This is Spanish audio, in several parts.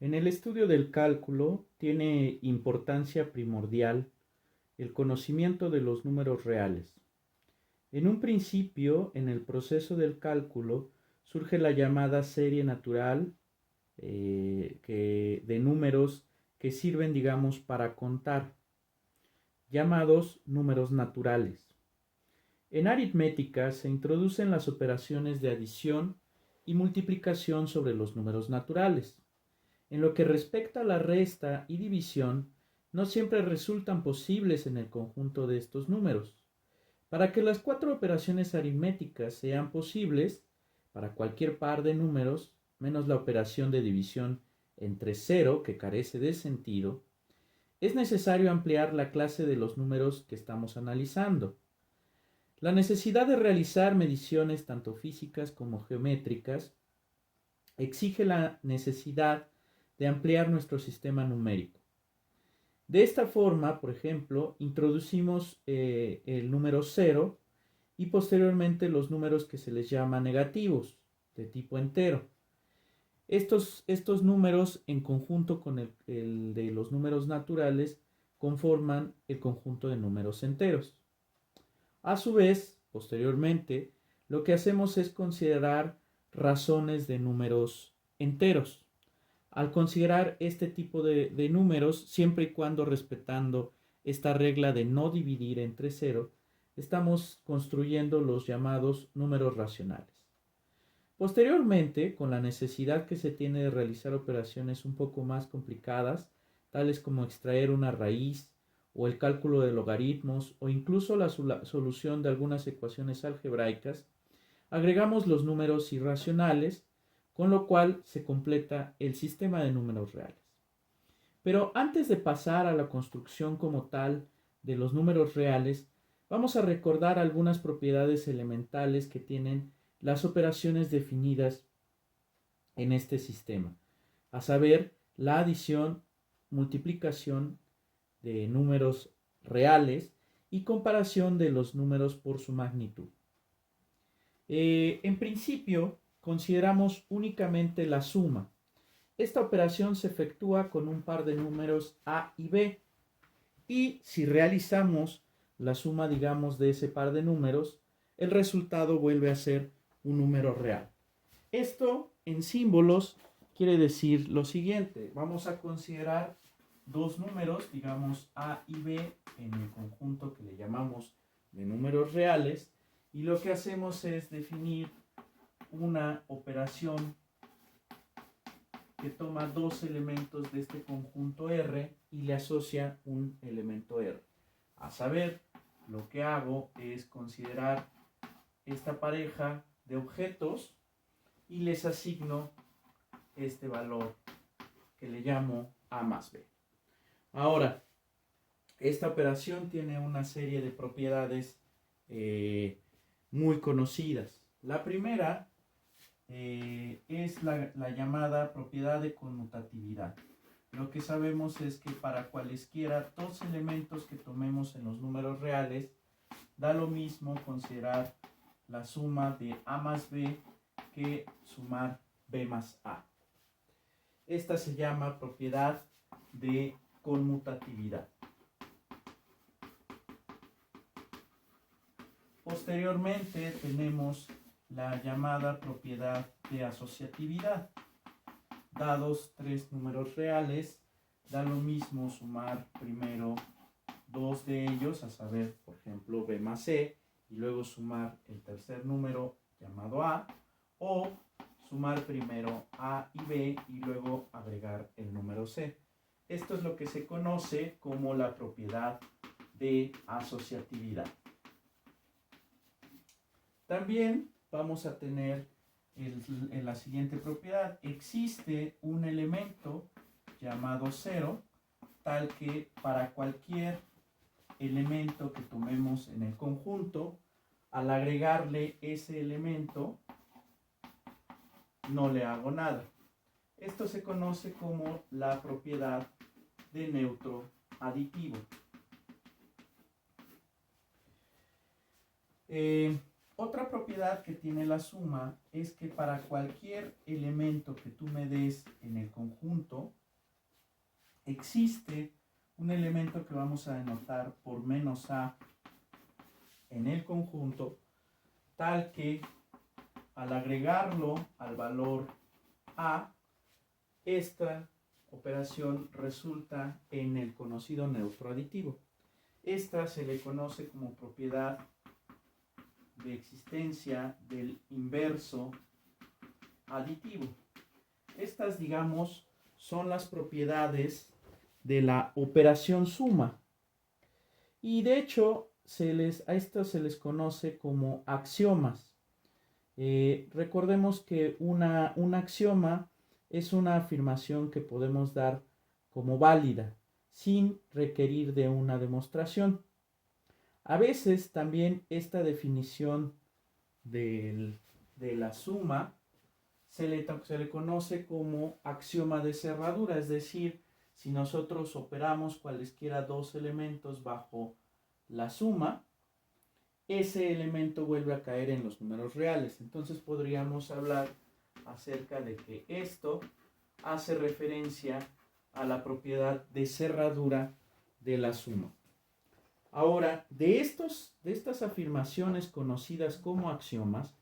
En el estudio del cálculo tiene importancia primordial el conocimiento de los números reales. En un principio, en el proceso del cálculo, surge la llamada serie natural de números que sirven, digamos, para contar, llamados números naturales. En aritmética se introducen las operaciones de adición y multiplicación sobre los números naturales. En lo que respecta a la resta y división, no siempre resultan posibles en el conjunto de estos números. Para que las cuatro operaciones aritméticas sean posibles, para cualquier par de números, menos la operación de división entre cero, que carece de sentido, es necesario ampliar la clase de los números que estamos analizando. La necesidad de realizar mediciones tanto físicas como geométricas exige la necesidad de ampliar nuestro sistema numérico. De esta forma, por ejemplo, introducimos el número 0 y posteriormente los números que se les llama negativos, de tipo entero. Estos números, en conjunto con el de los números naturales, conforman el conjunto de números enteros. A su vez, posteriormente, lo que hacemos es considerar razones de números enteros. Al considerar este tipo de números, siempre y cuando respetando esta regla de no dividir entre cero, estamos construyendo los llamados números racionales. Posteriormente, con la necesidad que se tiene de realizar operaciones un poco más complicadas, tales como extraer una raíz o el cálculo de logaritmos o incluso la solución de algunas ecuaciones algebraicas, agregamos los números irracionales, con lo cual se completa el sistema de números reales. Pero antes de pasar a la construcción como tal de los números reales, vamos a recordar algunas propiedades elementales que tienen las operaciones definidas en este sistema, a saber, la adición, multiplicación de números reales y comparación de los números por su magnitud. En principio, consideramos únicamente la suma. Esta operación se efectúa con un par de números a y b, y si realizamos la suma, digamos, de ese par de números, el resultado vuelve a ser un número real. Esto en símbolos quiere decir lo siguiente: vamos a considerar dos números, digamos a y b, en el conjunto que le llamamos de números reales, y lo que hacemos es definir una operación que toma dos elementos de este conjunto R y le asocia un elemento R. A saber, lo que hago es considerar esta pareja de objetos y les asigno este valor que le llamo A más B. Ahora, esta operación tiene una serie de propiedades muy conocidas. La primera es la llamada propiedad de conmutatividad. Lo que sabemos es que para cualesquiera dos elementos que tomemos en los números reales, da lo mismo considerar la suma de A más B que sumar B más A. Esta se llama propiedad de conmutatividad. Posteriormente tenemos la llamada propiedad de asociatividad. Dados tres números reales, da lo mismo sumar primero dos de ellos, a saber, por ejemplo, B más C, y luego sumar el tercer número llamado A, o sumar primero A y B y luego agregar el número C. Esto es lo que se conoce como la propiedad de asociatividad. También vamos a tener en la siguiente propiedad: existe un elemento llamado 0, tal que para cualquier elemento que tomemos en el conjunto, al agregarle ese elemento, no le hago nada. Esto se conoce como la propiedad de neutro aditivo. Otra propiedad que tiene la suma es que para cualquier elemento que tú me des en el conjunto, existe un elemento que vamos a denotar por menos a en el conjunto, tal que al agregarlo al valor a, esta operación resulta en el conocido neutro aditivo. Esta se le conoce como propiedad de existencia del inverso aditivo. Estas, digamos, son las propiedades de la operación suma. Y de hecho, a estos se les conoce como axiomas. Recordemos que un axioma es una afirmación que podemos dar como válida, sin requerir de una demostración. A veces también esta definición de la suma se le conoce como axioma de cerradura, es decir, si nosotros operamos cualesquiera dos elementos bajo la suma, ese elemento vuelve a caer en los números reales. Entonces podríamos hablar acerca de que esto hace referencia a la propiedad de cerradura de la suma. Ahora, de estas afirmaciones conocidas como axiomas,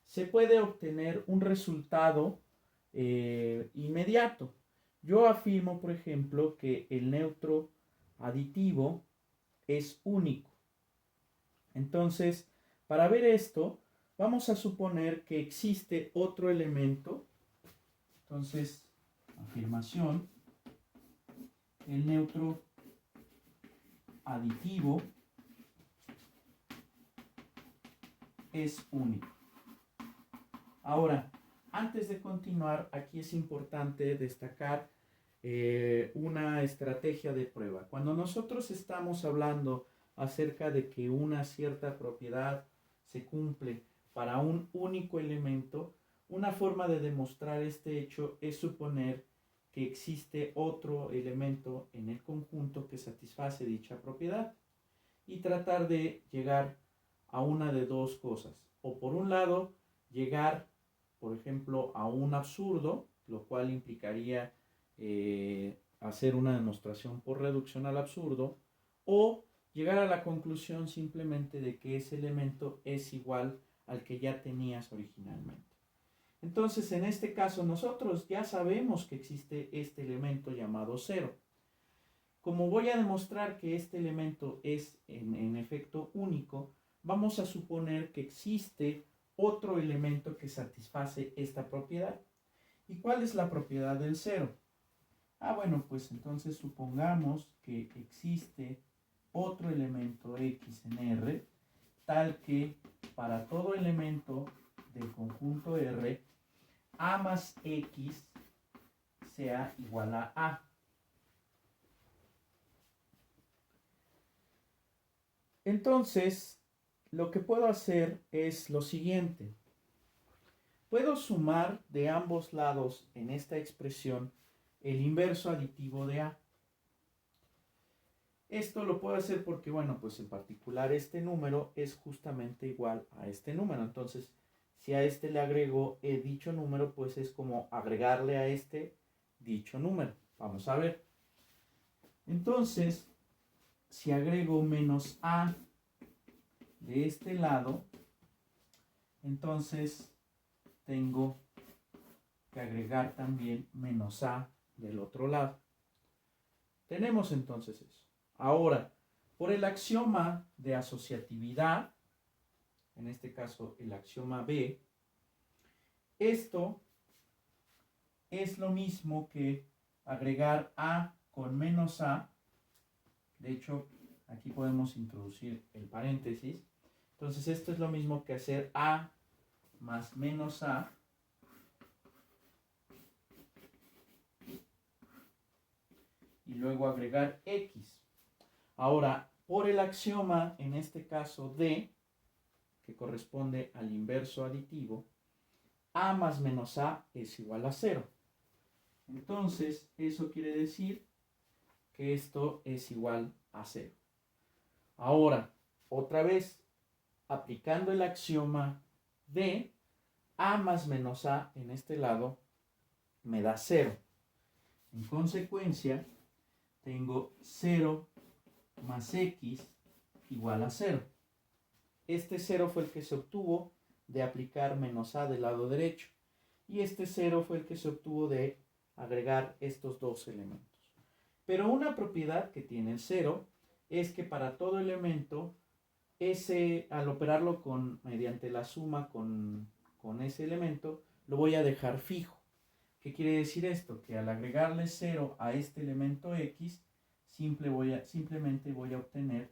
se puede obtener un resultado inmediato. Yo afirmo, por ejemplo, que el neutro aditivo es único. Entonces, para ver esto, vamos a suponer que existe otro elemento. Entonces, afirmación, el neutro aditivo es único. Ahora, antes de continuar, aquí es importante destacar una estrategia de prueba. Cuando nosotros estamos hablando acerca de que una cierta propiedad se cumple para un único elemento, una forma de demostrar este hecho es suponer que existe otro elemento en el conjunto que satisface dicha propiedad y tratar de llegar a una de dos cosas. O por un lado, llegar, por ejemplo, a un absurdo, lo cual implicaría hacer una demostración por reducción al absurdo, o llegar a la conclusión simplemente de que ese elemento es igual al que ya tenías originalmente. Entonces, en este caso, nosotros ya sabemos que existe este elemento llamado 0. Como voy a demostrar que este elemento es en efecto único, vamos a suponer que existe otro elemento que satisface esta propiedad. ¿Y cuál es la propiedad del 0? Bueno, pues entonces supongamos que existe otro elemento X en R, tal que para todo elemento del conjunto R, A más X sea igual a A. Entonces, lo que puedo hacer es lo siguiente. Puedo sumar de ambos lados en esta expresión el inverso aditivo de A. Esto lo puedo hacer porque, bueno, pues en particular este número es justamente igual a este número. Entonces, si a este le agrego dicho número, pues es como agregarle a este dicho número. Vamos a ver. Entonces, si agrego menos A de este lado, entonces tengo que agregar también menos A del otro lado. Tenemos entonces eso. Ahora, por el axioma de asociatividad, en este caso el axioma B, esto es lo mismo que agregar A con menos A. De hecho, aquí podemos introducir el paréntesis. Entonces, esto es lo mismo que hacer A más menos A y luego agregar X. Ahora, por el axioma, en este caso D, que corresponde al inverso aditivo, A más menos A es igual a 0. Entonces, eso quiere decir que esto es igual a 0. Ahora, otra vez, aplicando el axioma D, A más menos A en este lado me da 0. En consecuencia, tengo 0 más x igual a 0. Este 0 fue el que se obtuvo de aplicar menos a del lado derecho. Y este 0 fue el que se obtuvo de agregar estos dos elementos. Pero una propiedad que tiene el 0 es que para todo elemento, al operarlo mediante la suma con ese elemento, lo voy a dejar fijo. ¿Qué quiere decir esto? Que al agregarle 0 a este elemento x, simplemente voy a obtener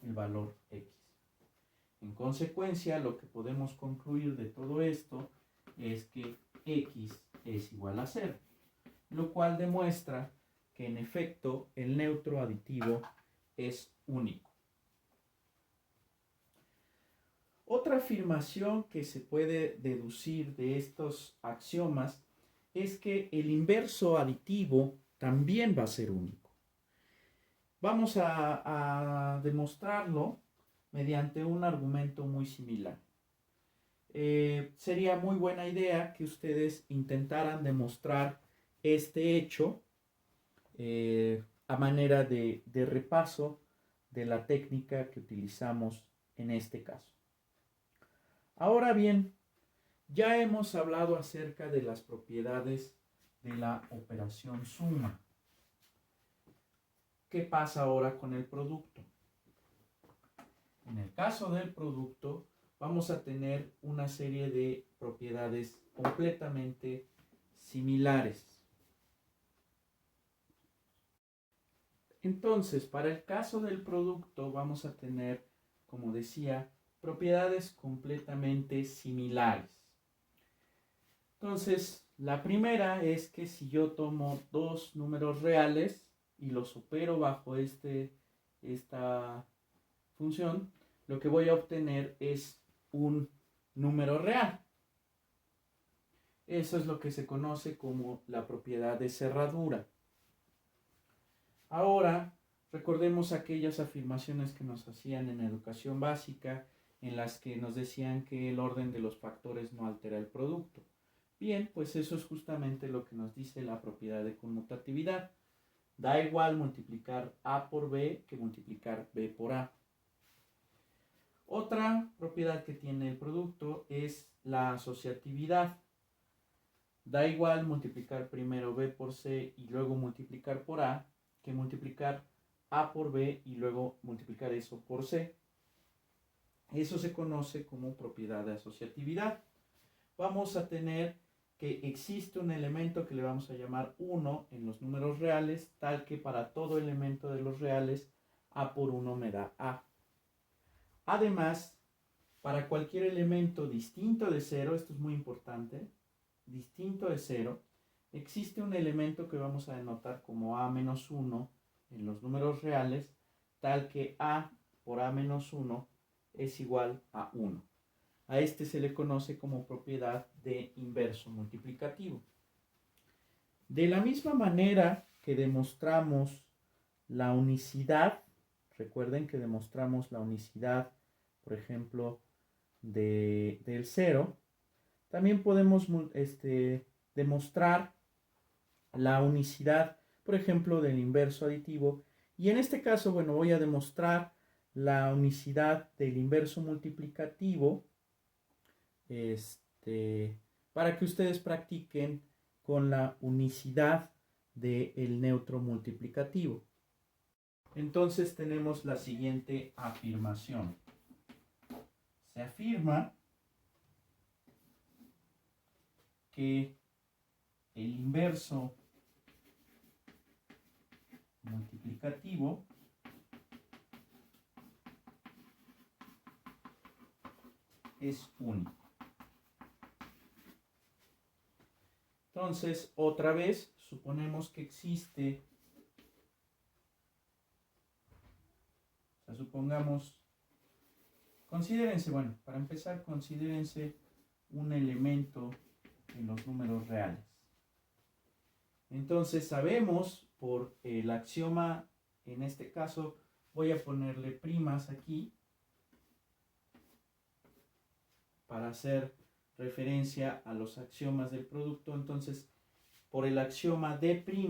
el valor x. En consecuencia, lo que podemos concluir de todo esto es que x es igual a 0, lo cual demuestra que en efecto el neutro aditivo es único. Otra afirmación que se puede deducir de estos axiomas es que el inverso aditivo también va a ser único. Vamos a demostrarlo mediante un argumento muy similar. Sería muy buena idea que ustedes intentaran demostrar este hecho a manera de repaso de la técnica que utilizamos en este caso. Ahora bien, ya hemos hablado acerca de las propiedades de la operación suma. ¿Qué pasa ahora con el producto? En el caso del producto, vamos a tener una serie de propiedades completamente similares. Entonces, para el caso del producto, vamos a tener, como decía, propiedades completamente similares. Entonces, la primera es que si yo tomo dos números reales y los opero bajo esta función, lo que voy a obtener es un número real. Eso es lo que se conoce como la propiedad de cerradura. Ahora, recordemos aquellas afirmaciones que nos hacían en educación básica, en las que nos decían que el orden de los factores no altera el producto. Bien, pues eso es justamente lo que nos dice la propiedad de conmutatividad. Da igual multiplicar A por B que multiplicar B por A. Otra propiedad que tiene el producto es la asociatividad. Da igual multiplicar primero B por C y luego multiplicar por A que multiplicar A por B y luego multiplicar eso por C. Eso se conoce como propiedad de asociatividad. Vamos a tener que existe un elemento que le vamos a llamar 1 en los números reales, tal que para todo elemento de los reales, A por 1 me da A. Además, para cualquier elemento distinto de 0, esto es muy importante, distinto de 0, existe un elemento que vamos a denotar como A menos 1 en los números reales, tal que A por A menos 1 es igual a 1. A este se le conoce como propiedad de inverso multiplicativo. De la misma manera que demostramos la unicidad, recuerden que demostramos la unicidad, por ejemplo, del 0, también podemos demostrar la unicidad, por ejemplo, del inverso aditivo. Y en este caso, bueno, voy a demostrar la unicidad del inverso multiplicativo, para que ustedes practiquen con la unicidad del neutro multiplicativo. Entonces tenemos la siguiente afirmación. Se afirma que el inverso multiplicativo es único. Entonces, otra vez, suponemos que existe, supongamos, considérense, bueno, para empezar, considérense un elemento en los números reales. Entonces, sabemos por el axioma, en este caso, voy a ponerle primas aquí, para hacer referencia a los axiomas del producto. Entonces, por el axioma de prima,